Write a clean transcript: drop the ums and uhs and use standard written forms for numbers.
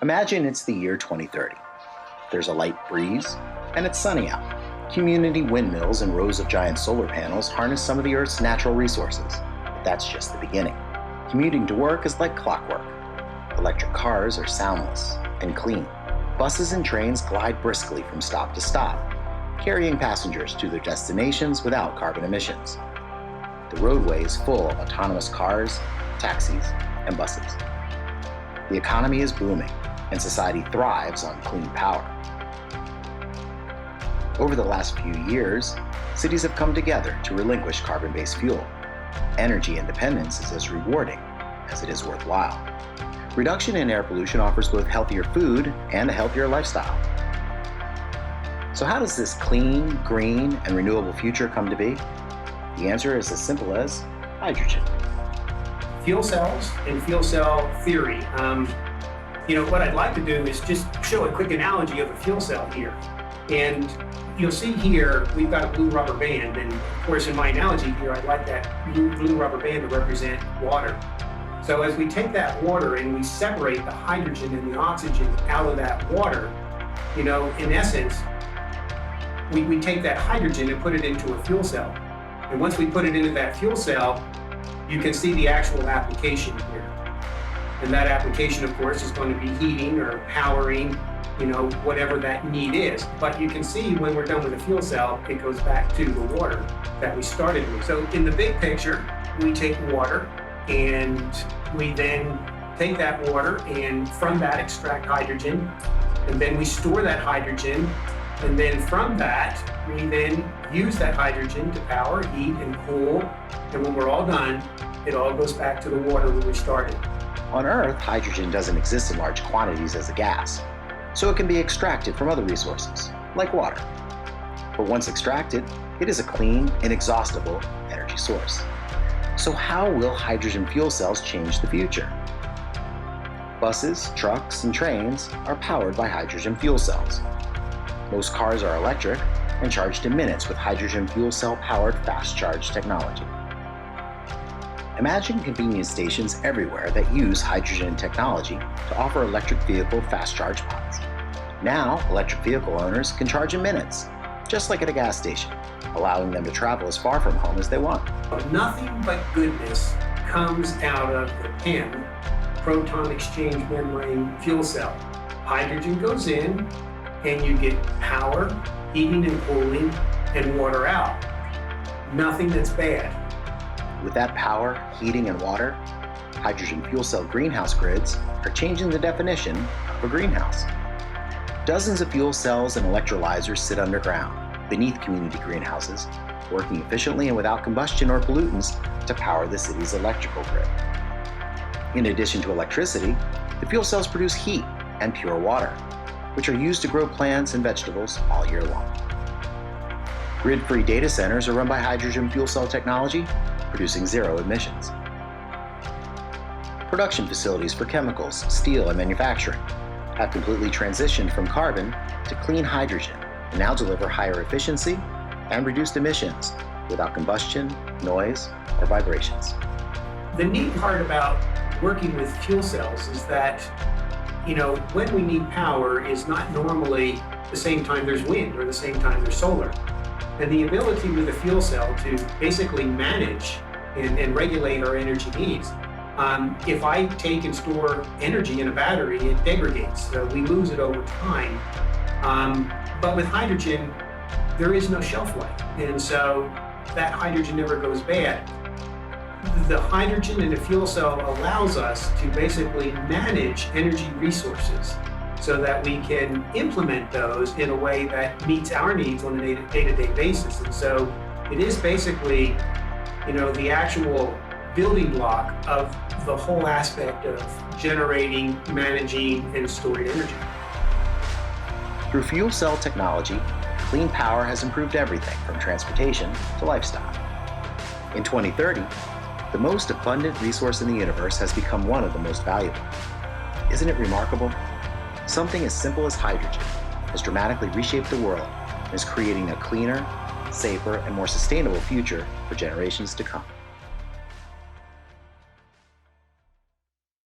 Imagine it's the year 2030. There's a light breeze, and it's sunny out. Community windmills and rows of giant solar panels harness some of the Earth's natural resources, but that's just the beginning. Commuting to work is like clockwork. Electric cars are soundless and clean. Buses and trains glide briskly from stop to stop, carrying passengers to their destinations without carbon emissions. The roadway is full of autonomous cars, taxis, and buses. The economy is booming, and society thrives on clean power. Over the last few years, cities have come together to relinquish carbon-based fuel. Energy independence is as rewarding as it is worthwhile. Reduction in air pollution offers both healthier food and a healthier lifestyle. So how does this clean, green, and renewable future come to be? The answer is as simple as hydrogen. Fuel cells and fuel cell theory. What I'd like to do is just show a quick analogy of a fuel cell here. And you'll see here, we've got a blue rubber band. And of course, in my analogy here, I'd like that blue rubber band to represent water. So as we take that water and we separate the hydrogen and the oxygen out of that water, in essence, we take that hydrogen and put it into a fuel cell. And once we put it into that fuel cell, you can see the actual application here. And that application, of course, is going to be heating or powering, whatever that need is. But you can see when we're done with the fuel cell, it goes back to the water that we started with. So in the big picture, we take water and we then take that water and from that extract hydrogen. And then we store that hydrogen. And then from that, we then use that hydrogen to power, heat, and cool. And when we're all done, it all goes back to the water where we started. On Earth, hydrogen doesn't exist in large quantities as a gas, so it can be extracted from other resources, like water. But once extracted, it is a clean, inexhaustible energy source. So how will hydrogen fuel cells change the future? Buses, trucks, and trains are powered by hydrogen fuel cells. Most cars are electric and charged in minutes with hydrogen fuel cell-powered fast charge technology. Imagine convenience stations everywhere that use hydrogen technology to offer electric vehicle fast charge pods. Now, electric vehicle owners can charge in minutes, just like at a gas station, allowing them to travel as far from home as they want. Nothing but goodness comes out of the PEM, proton exchange membrane fuel cell. Hydrogen goes in, and you get power, heating and cooling, and water out. Nothing that's bad. With that power, heating, and water, hydrogen fuel cell greenhouse grids are changing the definition of a greenhouse. Dozens of fuel cells and electrolyzers sit underground, beneath community greenhouses, working efficiently and without combustion or pollutants to power the city's electrical grid. In addition to electricity, the fuel cells produce heat and pure water, which are used to grow plants and vegetables all year long. Grid-free data centers are run by hydrogen fuel cell technology, producing zero emissions. Production facilities for chemicals, steel, and manufacturing have completely transitioned from carbon to clean hydrogen and now deliver higher efficiency and reduced emissions without combustion, noise, or vibrations. The neat part about working with fuel cells is that, when we need power is not normally the same time there's wind or the same time there's solar. And the ability with a fuel cell to basically manage and regulate our energy needs. If I take and store energy in a battery, it degrades, so we lose it over time. But with hydrogen, there is no shelf life, and so that hydrogen never goes bad. The hydrogen in a fuel cell allows us to basically manage energy resources so that we can implement those in a way that meets our needs on a day-to-day basis. And so it is basically, the actual building block of the whole aspect of generating, managing, and storing energy. Through fuel cell technology, clean power has improved everything from transportation to lifestyle. In 2030, the most abundant resource in the universe has become one of the most valuable. Isn't it remarkable? Something as simple as hydrogen has dramatically reshaped the world and is creating a cleaner, safer, and more sustainable future for generations to come.